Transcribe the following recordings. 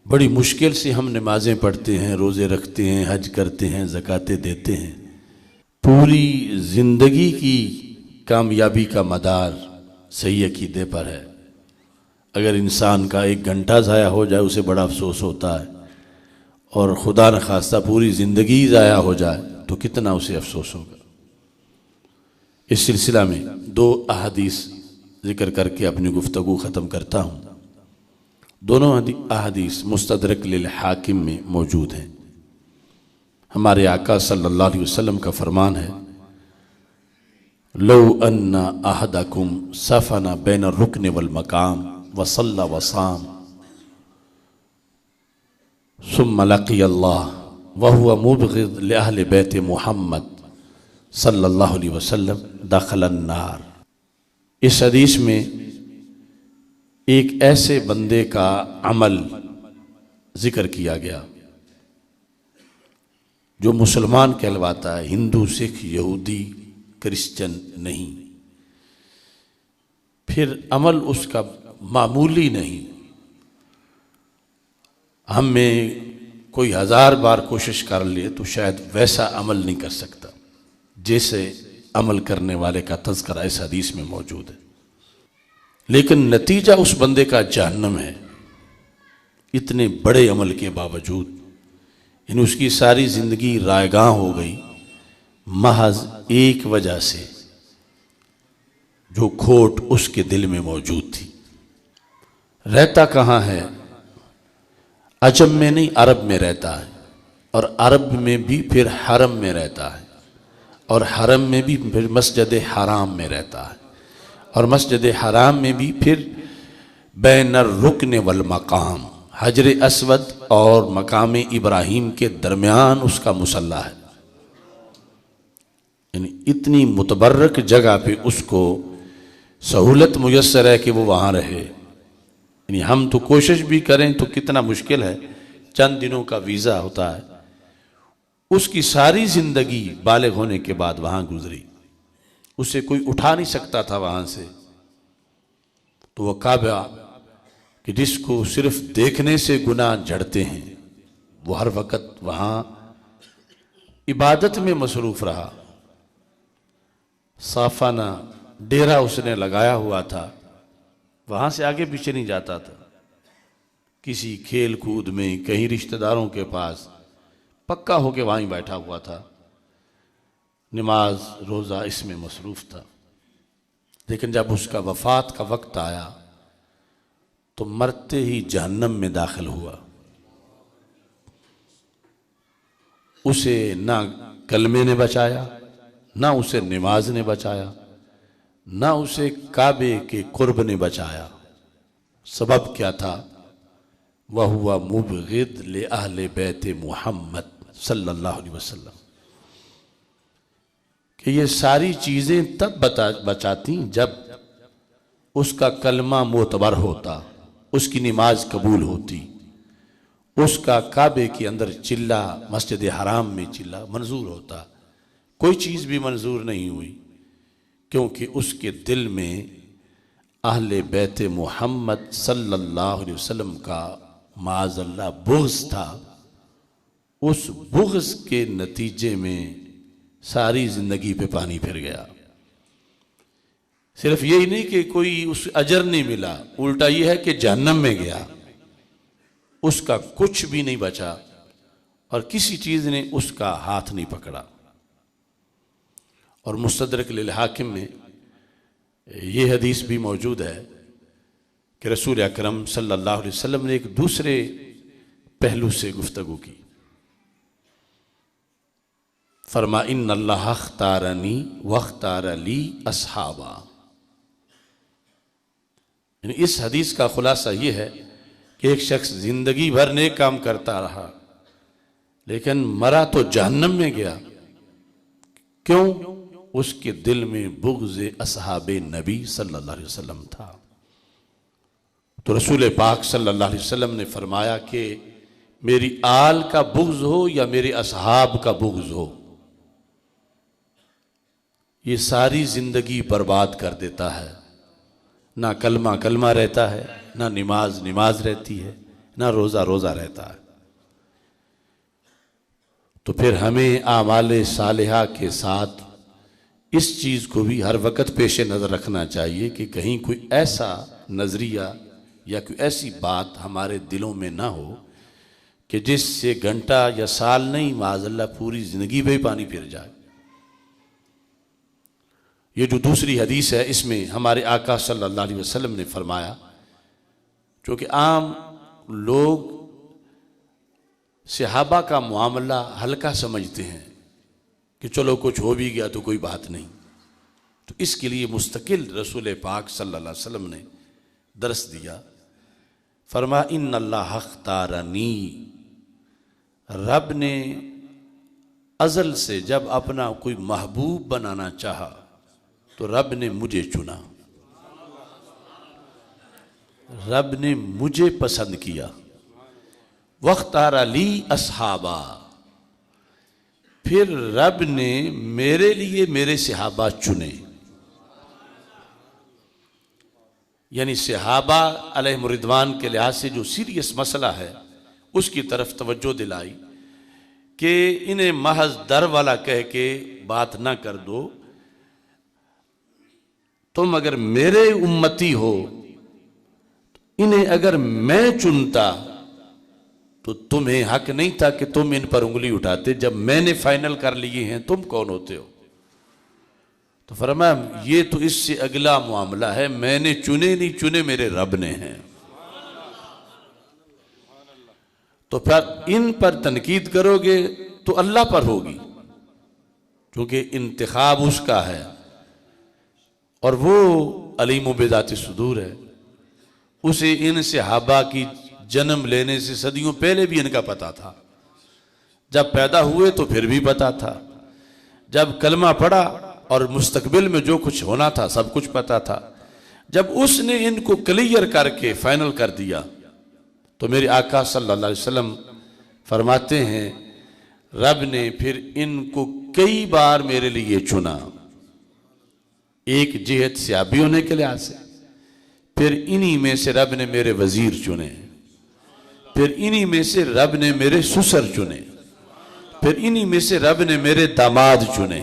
بڑی مشکل سے ہم نمازیں پڑھتے ہیں، روزے رکھتے ہیں، حج کرتے ہیں، زکاتیں دیتے ہیں۔ پوری زندگی کی کامیابی کا مدار صحیح عقیدے پر ہے۔ اگر انسان کا 1 گھنٹہ ضائع ہو جائے اسے بڑا افسوس ہوتا ہے، اور خدا نخواستہ پوری زندگی ضائع ہو جائے تو کتنا اسے افسوس ہوگا۔ اس سلسلہ میں 2 احادیث ذکر کر کے اپنی گفتگو ختم کرتا ہوں۔ دونوں احادیث مستدرک للحاکم میں موجود ہیں۔ ہمارے آقا صلی اللہ علیہ وسلم کا فرمان ہے، لو ان احدکم سفن بین الرکن والمقام وصلی وصام ثم لقی اللہ وهو مبغض لأہل بیت محمد صلی اللہ علیہ وسلم دخل النار۔ اس حدیث میں ایک ایسے بندے کا عمل ذکر کیا گیا جو مسلمان کہلواتا ہے، ہندو، سکھ، یہودی، کرسچن نہیں، پھر عمل اس کا معمولی نہیں۔ ہم میں کوئی 1000 بار کوشش کر لے تو شاید ویسا عمل نہیں کر سکتا جیسے عمل کرنے والے کا تذکرہ اس حدیث میں موجود ہے، لیکن نتیجہ اس بندے کا جہنم ہے، اتنے بڑے عمل کے باوجود۔ یعنی اس کی ساری زندگی رائگاں ہو گئی محض ایک وجہ سے، جو کھوٹ اس کے دل میں موجود تھی۔ رہتا کہاں ہے؟ عجم میں نہیں، عرب میں رہتا ہے، اور عرب میں بھی پھر حرم میں رہتا ہے، اور حرم میں بھی پھر مسجد حرام میں رہتا ہے، اور مسجد حرام میں بھی پھر بین الرکن والمقام، حجر اسود اور مقام ابراہیم کے درمیان اس کا مصلی ہے۔ یعنی اتنی متبرک جگہ پہ اس کو سہولت میسر ہے کہ وہ وہاں رہے۔ یعنی ہم تو کوشش بھی کریں تو کتنا مشکل ہے، چند دنوں کا ویزا ہوتا ہے، اس کی ساری زندگی بالغ ہونے کے بعد وہاں گزری، اسے کوئی اٹھا نہیں سکتا تھا وہاں سے۔ تو وہ کعبہ کہ جس کو صرف دیکھنے سے گناہ جھڑتے ہیں، وہ ہر وقت وہاں عبادت میں مصروف رہا۔ صافانہ ڈیرا اس نے لگایا ہوا تھا، وہاں سے آگے پیچھے نہیں جاتا تھا، کسی کھیل کود میں، کہیں رشتہ داروں کے پاس، پکا ہو کے وہیں بیٹھا ہوا تھا، نماز روزہ اس میں مصروف تھا۔ لیکن جب اس کا وفات کا وقت آیا تو مرتے ہی جہنم میں داخل ہوا۔ اسے نہ کلمے نے بچایا، نہ اسے نماز نے بچایا، نہ اسے کعبے کے قرب نے بچایا۔ سبب کیا تھا؟ وَهُوَ مُبْغِضْ لِأَهْلِ بَيْتِ محمد صلی اللہ علیہ وسلم۔ کہ یہ ساری چیزیں تب بچاتی جب اس کا کلمہ معتبر ہوتا، اس کی نماز قبول ہوتی، اس کا کعبے کے اندر چلہ، مسجد حرام میں چلہ منظور ہوتا۔ کوئی چیز بھی منظور نہیں ہوئی، کیونکہ اس کے دل میں اہل بیت محمد صلی اللہ علیہ وسلم کا معاذ اللہ بغض تھا۔ اس بغض کے نتیجے میں ساری زندگی پہ پانی پھر گیا۔ صرف یہی نہیں کہ کوئی اس اجر نہیں ملا، الٹا یہ ہے کہ جہنم میں گیا، اس کا کچھ بھی نہیں بچا، اور کسی چیز نے اس کا ہاتھ نہیں پکڑا۔ اور مستدرک للحاکم میں یہ حدیث بھی موجود ہے کہ رسول اکرم صلی اللہ علیہ وسلم نے ایک دوسرے پہلو سے گفتگو کی۔ فرما ان اللہ اختارنی واختار لی اصحابا۔ یعنی اس حدیث کا خلاصہ یہ ہے کہ ایک شخص زندگی بھر نیک کام کرتا رہا، لیکن مرا تو جہنم میں گیا۔ کیوں؟ اس کے دل میں بغض اصحاب نبی صلی اللہ علیہ وسلم تھا۔ تو رسول پاک صلی اللہ علیہ وسلم نے فرمایا کہ میری آل کا بغض ہو یا میرے اصحاب کا بغض ہو، یہ ساری زندگی برباد کر دیتا ہے۔ نہ کلمہ کلمہ رہتا ہے، نہ نماز نماز رہتی ہے، نہ روزہ رہتا ہے۔ تو پھر ہمیں اعمال صالحہ کے ساتھ اس چیز کو بھی ہر وقت پیش نظر رکھنا چاہیے کہ کہیں کوئی ایسا نظریہ یا کوئی ایسی بات ہمارے دلوں میں نہ ہو کہ جس سے گھنٹہ یا سال نہیں، معاذ اللہ پوری زندگی پہ پانی پھر جائے۔ یہ جو دوسری حدیث ہے، اس میں ہمارے آقا صلی اللہ علیہ وسلم نے فرمایا، چونکہ عام لوگ صحابہ کا معاملہ ہلکا سمجھتے ہیں کہ چلو کچھ ہو بھی گیا تو کوئی بات نہیں، تو اس کے لیے مستقل رسول پاک صلی اللہ علیہ وسلم نے درس دیا۔ فرمایا ان اللہ اختارنی، رب نے ازل سے جب اپنا کوئی محبوب بنانا چاہا تو رب نے مجھے چنا، رب نے مجھے پسند کیا۔ واختار لی اصحابہ، پھر رب نے میرے لیے میرے صحابہ چنے، یعنی صحابہ علیہم الرضوان کے لحاظ سے جو سیریس مسئلہ ہے اس کی طرف توجہ دلائی کہ انہیں محض در والا کہہ کے بات نہ کر دو، تم اگر میرے امتی ہو، انہیں اگر میں چنتا تو تمہیں حق نہیں تھا کہ تم ان پر انگلی اٹھاتے، جب میں نے فائنل کر لیے ہیں تم کون ہوتے ہو؟ تو فرمایا یہ تو اس سے اگلا معاملہ ہے، میں نے چنے نہیں، چنے میرے رب نے ہیں۔ تو پھر ان پر تنقید کرو گے تو اللہ پر ہوگی، کیونکہ انتخاب اس کا ہے اور وہ علیم بذات صدور ہے، اسے ان صحابہ کی جنم لینے سے صدیوں پہلے بھی ان کا پتہ تھا، جب پیدا ہوئے تو پھر بھی پتہ تھا، جب کلمہ پڑھا اور مستقبل میں جو کچھ ہونا تھا سب کچھ پتہ تھا۔ جب اس نے ان کو کلیئر کر کے فائنل کر دیا تو میرے آقا صلی اللہ علیہ وسلم فرماتے ہیں رب نے پھر ان کو کئی بار میرے لیے چنا، ایک جہت صحابی ہونے کے لحاظ سے، پھر انہی میں سے رب نے میرے وزیر چنے، پھر انہی میں سے رب نے میرے سسر چنے، پھر انہی میں سے رب نے میرے داماد چنے۔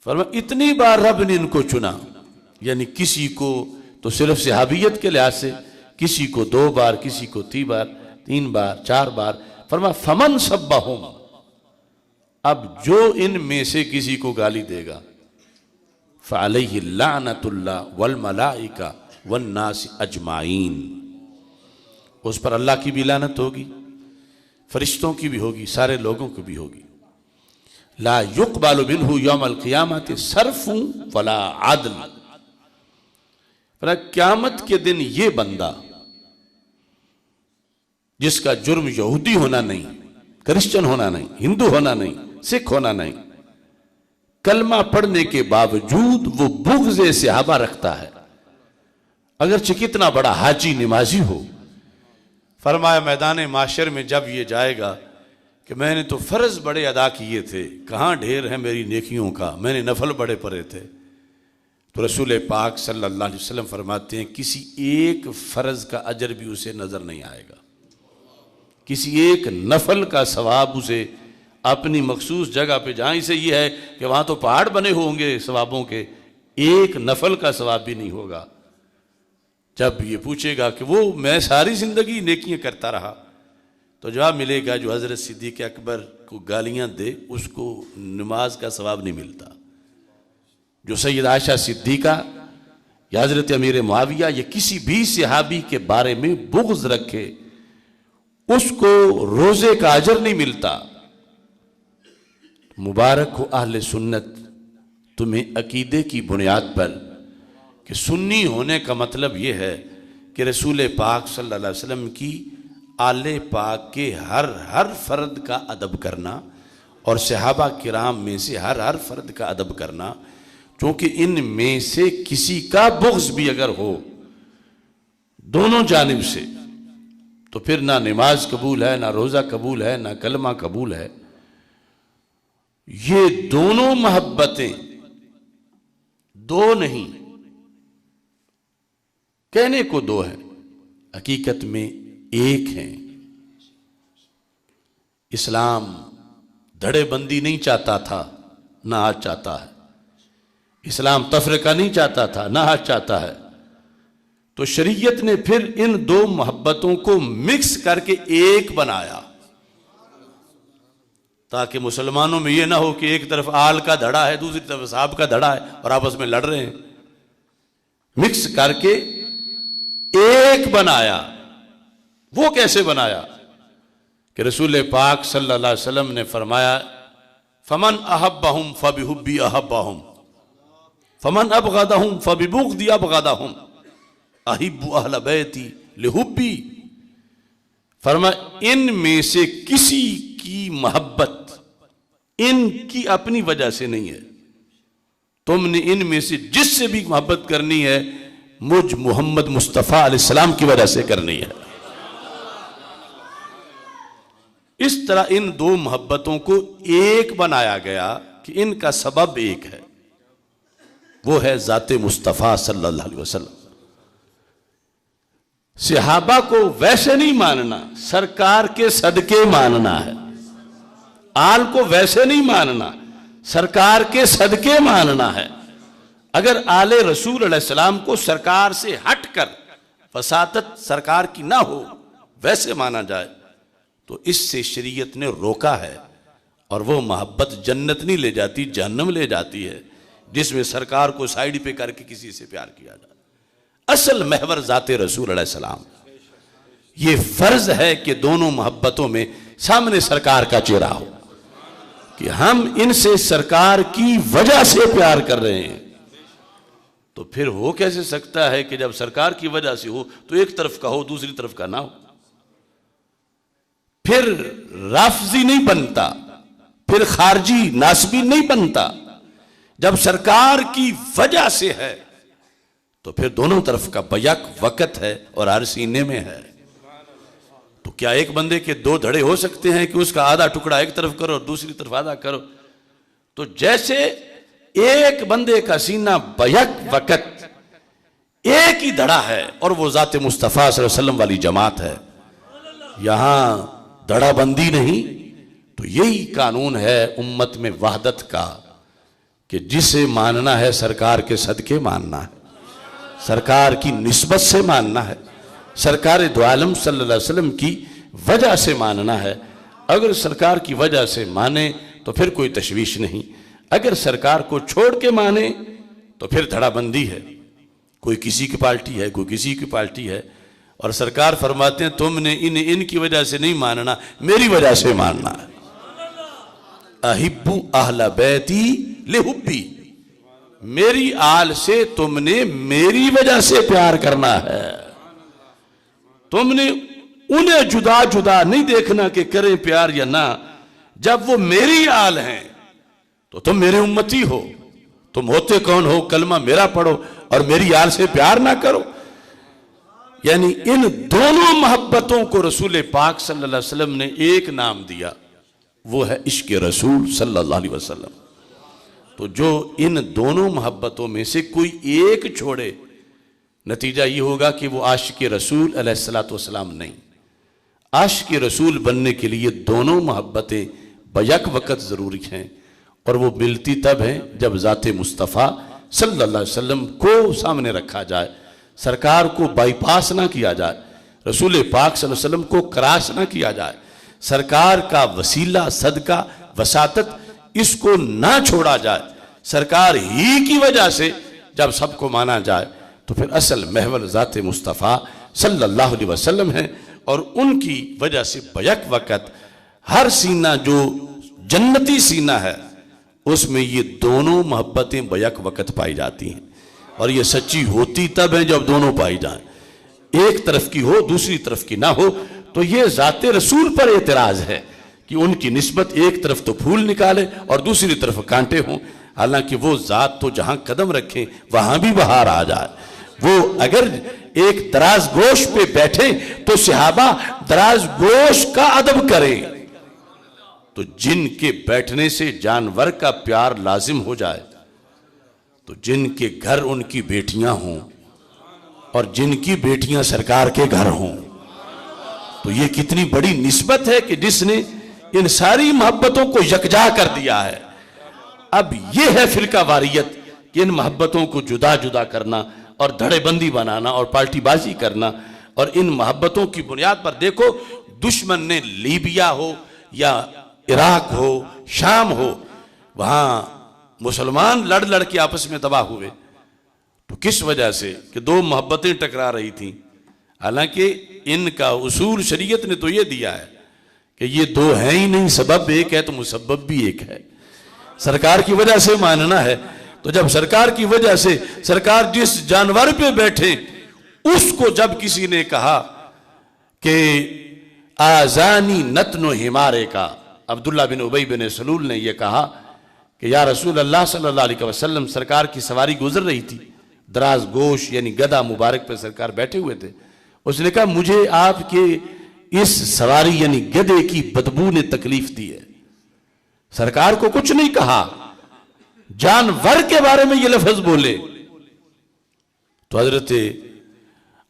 فرمایا اتنی بار رب نے ان کو چنا، یعنی کسی کو تو صرف صحابیت کے لحاظ سے، کسی کو 2 بار، کسی کو 3 بار 4 بار۔ فرمایا فمن سبہم، اب جو ان میں سے کسی کو گالی دے گا فعلیہ لعنت اللہ والملائکہ والناس اجمعین، اس پر اللہ کی بھی لعنت ہوگی، فرشتوں کی بھی ہوگی، سارے لوگوں کی بھی ہوگی۔ لا یقبل منہ یوم القیامت صرف ولا عدل، قیامت کے دن یہ بندہ جس کا جرم یہودی ہونا نہیں، کرسچن ہونا نہیں، ہندو ہونا نہیں، سکھ ہونا نہیں، کلمہ پڑھنے کے باوجود وہ بغض صحابہ رکھتا ہے، اگرچہ کتنا بڑا حاجی نمازی ہو۔ فرمایا میدان معاشر میں جب یہ جائے گا کہ میں نے تو فرض بڑے ادا کیے تھے، کہاں ڈھیر ہے میری نیکیوں کا، میں نے نفل بڑے پڑے تھے، تو رسول پاک صلی اللہ علیہ وسلم فرماتے ہیں کسی ایک فرض کا اجر بھی اسے نظر نہیں آئے گا، کسی ایک نفل کا ثواب اسے اپنی مخصوص جگہ پہ، جہاں سے یہ ہے کہ وہاں تو پہاڑ بنے ہوں گے ثوابوں کے، ایک نفل کا ثواب بھی نہیں ہوگا۔ جب یہ پوچھے گا کہ وہ میں ساری زندگی نیکیاں کرتا رہا، تو جواب ملے گا جو حضرت صدیق اکبر کو گالیاں دے اس کو نماز کا ثواب نہیں ملتا، جو سید عائشہ صدیقہ یا حضرت امیر معاویہ یا کسی بھی صحابی کے بارے میں بغض رکھے اس کو روزے کا اجر نہیں ملتا۔ مبارک ہو اہل سنت، تمہیں عقیدے کی بنیاد پر، کہ سنی ہونے کا مطلب یہ ہے کہ رسول پاک صلی اللہ علیہ وسلم کی آل پاک کے ہر فرد کا ادب کرنا اور صحابہ کرام میں سے ہر فرد کا ادب کرنا، چونکہ ان میں سے کسی کا بغض بھی اگر ہو دونوں جانب سے تو پھر نہ نماز قبول ہے، نہ روزہ قبول ہے، نہ کلمہ قبول ہے۔ یہ دونوں محبتیں دو نہیں، کہنے کو دو ہیں، حقیقت میں ایک ہیں۔ اسلام دھڑے بندی نہیں چاہتا تھا، نہ آج چاہتا ہے۔ اسلام تفرقہ نہیں چاہتا تھا، نہ آج چاہتا ہے۔ تو شریعت نے پھر ان دو محبتوں کو مکس کر کے ایک بنایا، تاکہ مسلمانوں میں یہ نہ ہو کہ ایک طرف آل کا دھڑا ہے، دوسری طرف صحاب کا دھڑا ہے اور آپس میں لڑ رہے ہیں۔ مکس کر کے ایک بنایا۔ وہ کیسے بنایا کہ رسول پاک صلی اللہ علیہ وسلم نے فرمایا فمن احبہم فبحبی احبہم فمن ابغضہم فببغضی ابغضہم احب اہل بیتی لحبی۔ فرمایا ان میں سے کسی کی محبت ان کی اپنی وجہ سے نہیں ہے، تم نے ان میں سے جس سے بھی محبت کرنی ہے مجھ محمد مصطفیٰ علیہ السلام کی وجہ سے کرنی ہے۔ اس طرح ان دو محبتوں کو ایک بنایا گیا کہ ان کا سبب ایک ہے، وہ ہے ذات مصطفیٰ صلی اللہ علیہ وسلم۔ صحابہ کو ویسے نہیں ماننا، سرکار کے صدقے ماننا ہے۔ آل کو ویسے نہیں ماننا، سرکار کے صدقے ماننا ہے۔ اگر آل رسول علیہ السلام کو سرکار سے ہٹ کر وساطت سرکار کی نہ ہو ویسے مانا جائے تو اس سے شریعت نے روکا ہے، اور وہ محبت جنت نہیں لے جاتی، جہنم لے جاتی ہے، جس میں سرکار کو سائیڈ پہ کر کے کسی سے پیار کیا جائے۔ اصل محور ذات رسول علیہ السلام۔ یہ فرض ہے کہ دونوں محبتوں میں سامنے سرکار کا چہرہ ہو، کہ ہم ان سے سرکار کی وجہ سے پیار کر رہے ہیں۔ تو پھر ہو کیسے سکتا ہے کہ جب سرکار کی وجہ سے ہو تو ایک طرف کا ہو دوسری طرف کا نہ ہو؟ پھر رافضی نہیں بنتا، پھر خارجی ناسبی نہیں بنتا۔ جب سرکار کی وجہ سے ہے تو پھر دونوں طرف کا بیک وقت ہے اور ہر سینے میں ہے۔ تو کیا ایک بندے کے دو دھڑے ہو سکتے ہیں کہ اس کا آدھا ٹکڑا ایک طرف کرو اور دوسری طرف آدھا کرو؟ تو جیسے ایک بندے کا سینہ بیک وقت ایک ہی دھڑا ہے اور وہ ذات مصطفیٰ صلی اللہ علیہ وسلم والی جماعت ہے، یہاں دھڑا بندی نہیں۔ تو یہی قانون ہے امت میں وحدت کا کہ جسے ماننا ہے سرکار کے صدقے ماننا ہے، سرکار کی نسبت سے ماننا ہے، سرکار دو عالم صلی اللہ علیہ وسلم کی وجہ سے ماننا ہے۔ اگر سرکار کی وجہ سے مانے تو پھر کوئی تشویش نہیں، اگر سرکار کو چھوڑ کے مانے تو پھر دھڑا بندی ہے، کوئی کسی کی پارٹی ہے کوئی کسی کی پارٹی ہے۔ اور سرکار فرماتے ہیں تم نے ان کی وجہ سے نہیں ماننا، میری وجہ سے ماننا ہے۔ احب اہل بیتی لحبی، میری آل سے تم نے میری وجہ سے پیار کرنا ہے۔ تم نے انہیں جدا جدا نہیں دیکھنا کہ کریں پیار یا نہ، جب وہ میری آل ہیں تو تم میرے امتی ہو۔ تم ہوتے کون ہو؟ کلمہ میرا پڑھو اور میری آل سے پیار نہ کرو۔ یعنی ان دونوں محبتوں کو رسول پاک صلی اللہ علیہ وسلم نے ایک نام دیا، وہ ہے عشق رسول صلی اللہ علیہ وسلم۔ تو جو ان دونوں محبتوں میں سے کوئی ایک چھوڑے، نتیجہ یہ ہوگا کہ وہ عاشق رسول علیہ السلام نہیں۔ عاشق رسول بننے کے لیے دونوں محبتیں بیک وقت ضروری ہیں، اور وہ ملتی تب ہیں جب ذات مصطفیٰ صلی اللہ علیہ وسلم کو سامنے رکھا جائے، سرکار کو بائی پاس نہ کیا جائے، رسول پاک صلی اللہ علیہ وسلم کو کراس نہ کیا جائے، سرکار کا وسیلہ صدقہ وساطت اس کو نہ چھوڑا جائے، سرکار ہی کی وجہ سے جب سب کو مانا جائے تو پھر اصل محور ذات مصطفیٰ صلی اللہ علیہ وسلم ہے۔ اور ان کی وجہ سے بیک وقت ہر سینہ جو جنتی سینہ ہے اس میں یہ دونوں محبتیں بیک وقت پائی جاتی ہیں، اور یہ سچی ہوتی تب ہے جب دونوں پائی جائیں۔ ایک طرف کی ہو دوسری طرف کی نہ ہو تو یہ ذات رسول پر اعتراض ہے کہ ان کی نسبت ایک طرف تو پھول نکالے اور دوسری طرف کانٹے ہوں، حالانکہ وہ ذات تو جہاں قدم رکھیں وہاں بھی بہار آ جائے۔ وہ اگر ایک دراز گوش پہ بیٹھے تو صحابہ دراز گوش کا ادب کریں، تو جن کے بیٹھنے سے جانور کا پیار لازم ہو جائے، تو جن کے گھر ان کی بیٹیاں ہوں اور جن کی بیٹیاں سرکار کے گھر ہوں. تو یہ کتنی بڑی نسبت ہے کہ جس نے ان ساری محبتوں کو یکجا کر دیا ہے. اب یہ ہے فرقہ واریت کہ ان محبتوں کو جدا جدا کرنا اور دھڑے بندی بنانا اور پارٹی بازی کرنا. اور ان محبتوں کی بنیاد پر دیکھو دشمن نے لیبیا ہو یا عراق ہو شام ہو وہاں مسلمان لڑ لڑ کے آپس میں تباہ ہوئے. تو کس وجہ سے کہ دو محبتیں ٹکرا رہی تھیں. حالانکہ ان کا اصول شریعت نے تو یہ دیا ہے کہ یہ دو ہیں ہی نہیں، سبب ایک ہے تو مسبب بھی ایک ہے. سرکار کی وجہ سے ماننا ہے. تو جب سرکار کی وجہ سے سرکار جس جانور پہ بیٹھے اس کو جب کسی نے کہا کہ آزانی نتن و ہمارے کا، عبداللہ بن ابی بن سلول نے یہ کہا کہ یا رسول اللہ صلی اللہ علیہ وسلم، سرکار کی سواری گزر رہی تھی، دراز گوش یعنی گدھا مبارک پہ سرکار بیٹھے ہوئے تھے. اس نے کہا مجھے آپ کے اس سواری یعنی گدھے کی بدبو نے تکلیف دی ہے. سرکار کو کچھ نہیں کہا، جانور کے بارے میں یہ لفظ بولے. تو حضرت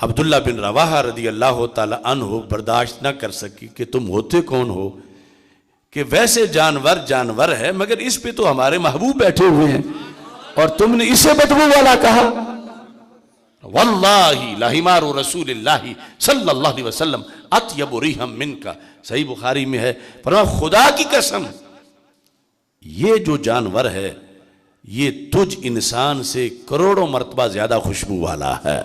عبداللہ بن رواحہ رضی اللہ تعالی عنہ برداشت نہ کر سکی کہ تم ہوتے کون ہو کہ ویسے جانور جانور ہے مگر اس پہ تو ہمارے محبوب بیٹھے ہوئے ہیں اور تم نے اسے بدبو والا کہا. واللہ لحمار رسول اللہ صلی اللہ علیہ وسلم اطیب ریحا منکا، صحیح بخاری میں ہے. فرمایا خدا کی قسم یہ جو جانور ہے یہ تجھ انسان سے کروڑوں مرتبہ زیادہ خوشبو والا ہے.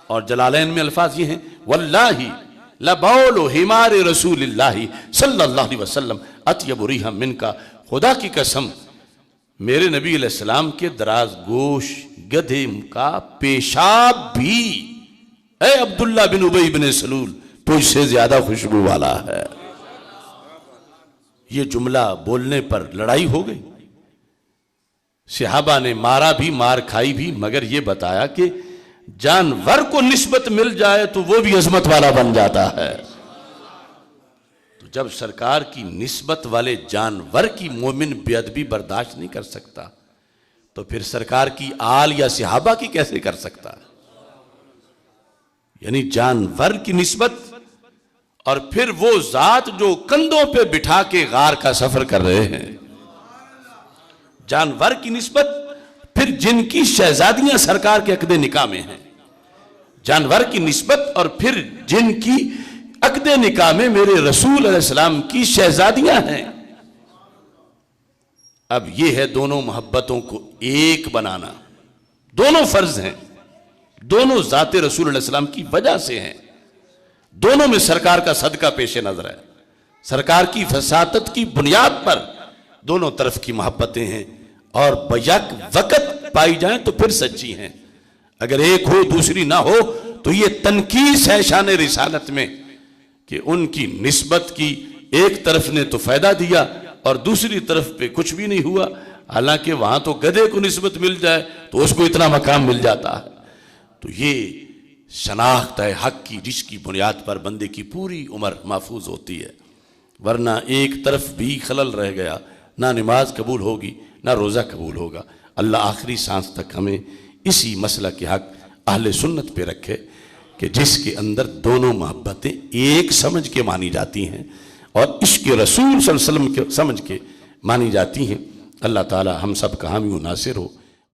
اور جلالین میں الفاظ یہ ہیں واللہ لبول حمار رسول اللہ صلی اللہ علیہ وسلم اطیب ریحا منکا، خدا کی قسم میرے نبی علیہ السلام کے دراز گوش گدھے کا پیشاب بھی اے عبداللہ بن ابی بن سلول تجھ سے زیادہ خوشبو والا ہے. یہ جملہ بولنے پر لڑائی ہو گئی. صحابہ نے مارا بھی، مار کھائی بھی، مگر یہ بتایا کہ جانور کو نسبت مل جائے تو وہ بھی عظمت والا بن جاتا ہے. تو جب سرکار کی نسبت والے جانور کی مومن بے ادبی برداشت نہیں کر سکتا تو پھر سرکار کی آل یا صحابہ کی کیسے کر سکتا؟ یعنی جانور کی نسبت اور پھر وہ ذات جو کندھوں پہ بٹھا کے غار کا سفر کر رہے ہیں. جانور کی نسبت پھر جن کی شہزادیاں سرکار کے عقد نکاح میں ہیں. جانور کی نسبت اور پھر جن کی عقد نکاح میں میرے رسول علیہ السلام کی شہزادیاں ہیں. اب یہ ہے دونوں محبتوں کو ایک بنانا. دونوں فرض ہیں، دونوں ذات رسول علیہ السلام کی وجہ سے ہیں. دونوں میں سرکار کا صدقہ پیش نظر ہے. سرکار کی فساطت کی بنیاد پر دونوں طرف کی محبتیں ہیں اور بیک وقت پائی جائیں تو پھر سچی ہیں. اگر ایک ہو دوسری نہ ہو تو یہ تنقیص ہے شان رسالت میں کہ ان کی نسبت کی ایک طرف نے تو فائدہ دیا اور دوسری طرف پہ کچھ بھی نہیں ہوا. حالانکہ وہاں تو گدھے کو نسبت مل جائے تو اس کو اتنا مقام مل جاتا ہے. تو یہ شناخت ہے حق کی جس کی بنیاد پر بندے کی پوری عمر محفوظ ہوتی ہے. ورنہ ایک طرف بھی خلل رہ گیا نہ نماز قبول ہوگی نہ روزہ قبول ہوگا. اللہ آخری سانس تک ہمیں اسی مسئلہ کے حق اہل سنت پہ رکھے کہ جس کے اندر دونوں محبتیں ایک سمجھ کے مانی جاتی ہیں اور عشق رسول صلی اللہ علیہ وسلم کے سمجھ کے مانی جاتی ہیں. اللہ تعالی ہم سب کا حامی و ناصر ہو.